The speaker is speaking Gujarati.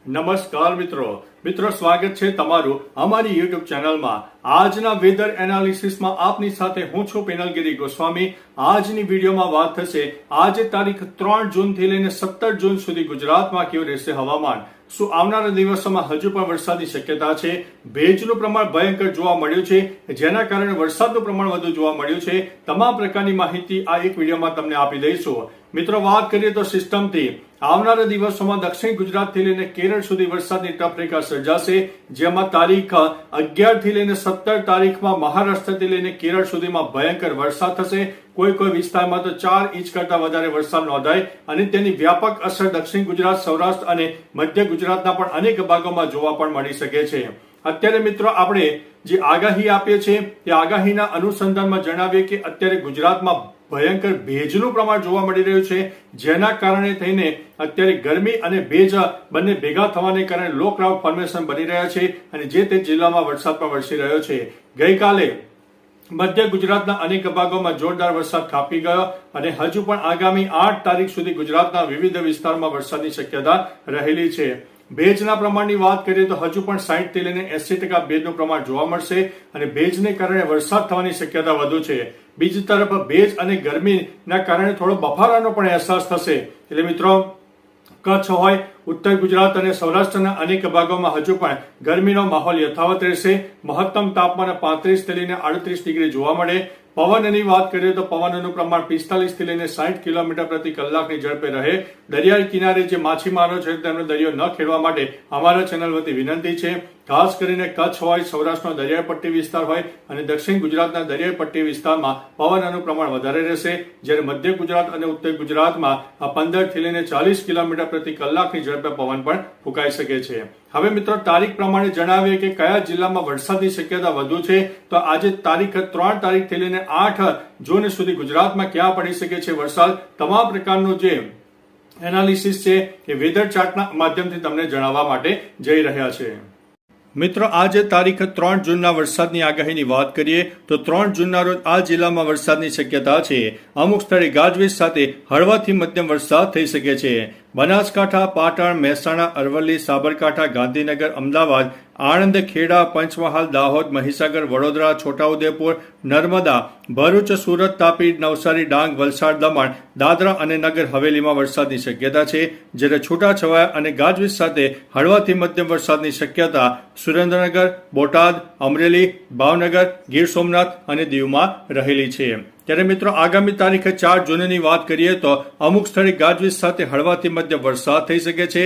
નમસ્કાર મિત્રો સ્વાગત છે તમારું અમારી યુટ્યુબ ચેનલમાં। આજના વેધર એનાલિસિસમાં આપની સાથે હું છું પિનલગીરી ગોસ્વામી। આજની વિડીયોમાં વાત થશે આજે તારીખ 3 જૂનથી લઈને 17 જૂન સુધી ગુજરાતમાં કેવું રહેશે હવામાન। શું આવનારા દિવસોમાં હજુ પણ વરસાદની શક્યતા છે? ભેજનું પ્રમાણ ભયંકર જોવા મળ્યું છે, જેના કારણે વરસાદનું પ્રમાણ વધુ જોવા મળ્યું છે। તમામ પ્રકારની માહિતી આ એક વિડીયોમાં તમને આપી દઈશું। મિત્રો, વાત કરીએ તો સિસ્ટમથી આવનારા દિવસોમાં દક્ષિણ ગુજરાતથી લઈને કેરળ સુધી વરસાદની ટફ રેખા સર્જાશે, જેમાં તારીખ 11 થી લઈને 17 તારીખમાં મહારાષ્ટ્રથી લઈને કેરળ સુધીમાં ભયંકર વરસાદ થશે। કોઈ વિસ્તારમાં તો 4 ઇંચ કરતા વધારે વરસાદ નોંધાય અને તેની વ્યાપક અસર દક્ષિણ ગુજરાત, સૌરાષ્ટ્ર અને મધ્ય ગુજરાતના પણ અનેક ભાગોમાં જોવા પણ મળી શકે છે। અત્યારે મિત્રો આપણે જે આગાહી આપીએ છીએ તે આગાહીના અનુસંધાનમાં જણાવીએ કે અત્યારે ગુજરાતમાં ભયંકર ભેજનું પ્રમાણ જોવા મળી રહ્યું છે, જેના કારણે થઈને અત્યારે ગરમી અને ભેજ બંને ભેગા થવાને કારણે લો ક્લાઉડ ફોર્મેશન બની રહ્યા છે અને જે તે જિલ્લામાં વરસાદ પણ વરસી રહ્યો છે। ગઈકાલે મધ્ય ગુજરાતના અનેક ભાગોમાં જોરદાર વરસાદ ખાબકી ગયો અને હજુ પણ આગામી 8 તારીખ સુધી ગુજરાતના વિવિધ વિસ્તારોમાં વરસાદની શક્યતા રહેલી છે। ભેજના પ્રમાણની વાત કરીએ તો હજુ પણ 60 થી લઈને 80% ભેજનું પ્રમાણ જોવા મળશે અને ભેજને કારણે વરસાદ થવાની શક્યતા વધુ છે। બીજી તરફ ભેજ અને ગરમીના કારણે થોડો બફારાનો પણ અહેસાસ થશે। એટલે મિત્રો, કચ્છ હોય, ઉત્તર ગુજરાત અને સૌરાષ્ટ્રના અનેક ભાગોમાં હજુ પણ ગરમીનો માહોલ યથાવત રહેશે। મહત્તમ તાપમાન 35 થી લઈને 38 ડિગ્રી જોવા મળે। પવનની વાત કરીએ તો પવનનું પ્રમાણ 45 થી લઈને 60 કિલોમીટર પ્રતિ કલાકની ઝડપે રહે। દરિયાઈ કિનારે જે માછીમારો છે તેમને દરિયો ન ખેડવા માટે અમારા ચેનલ વતી વિનંતી છે। ખાસ કરીને કચ્છ હોય, સૌરાષ્ટ્રનો દરિયાઈ પટ્ટી વિસ્તાર હોય અને દક્ષિણ ગુજરાતના દરિયાઈ પટ્ટી વિસ્તારમાં પવનનું પ્રમાણ વધારે રહેશે, જ્યારે મધ્ય ગુજરાત અને ઉત્તર ગુજરાતમાં 15 થી લઈને 40 કિલોમીટર પ્રતિ કલાકની ઝડપે પવન પણ ફૂંકાઈ શકે છે। હવે મિત્રો, તારીખ પ્રમાણે જણાવીએ કે કયા જિલ્લામાં વરસાદની શક્યતા વધુ છે। તો આજે તારીખ 3 તારીખથી લઈને 8 જૂન સુધી ગુજરાતમાં ક્યાં પડી શકે છે વરસાદ, તમામ પ્રકારનું જે એનાલિસિસ છે એ વેધર ચાર્ટના માધ્યમથી તમને જણાવવા માટે જઈ રહ્યા છે। મિત્રો, આજે તારીખ 3 જૂનના વરસાદની આગાહીની વાત કરીએ તો 3 જૂનના રોજ આ જિલ્લામાં વરસાદની શક્યતા છે। અમુક સ્થળે ગાજવીજ સાથે હળવાથી મધ્યમ વરસાદ થઈ શકે છે। બનાસકાંઠા, પાટણ, મહેસાણા, અરવલ્લી, સાબરકાંઠા, ગાંધીનગર, અમદાવાદ, આણંદ, ખેડા, પંચમહાલ, દાહોદ, મહીસાગર, વડોદરા, છોટાઉદેપુર, નર્મદા, ભરૂચ, સુરત, તાપી, નવસારી, ડાંગ, વલસાડ, દમણ, દાદરા અને નગર હવેલીમાં વરસાદની શક્યતા છે, જ્યારે છૂટાછવાયા અને ગાજવીજ સાથે હળવાથી મધ્યમ વરસાદની શક્યતા સુરેન્દ્રનગર, બોટાદ, અમરેલી, ભાવનગર, ગીર સોમનાથ અને દીવમાં રહેલી છે। ત્યારે મિત્રો, આગામી તારીખ 4 જૂનની વાત કરીએ તો અમુક સ્થળે ગાજવીજ સાથે હળવાથી મધ્યમ વરસાદ થઈ શકે છે।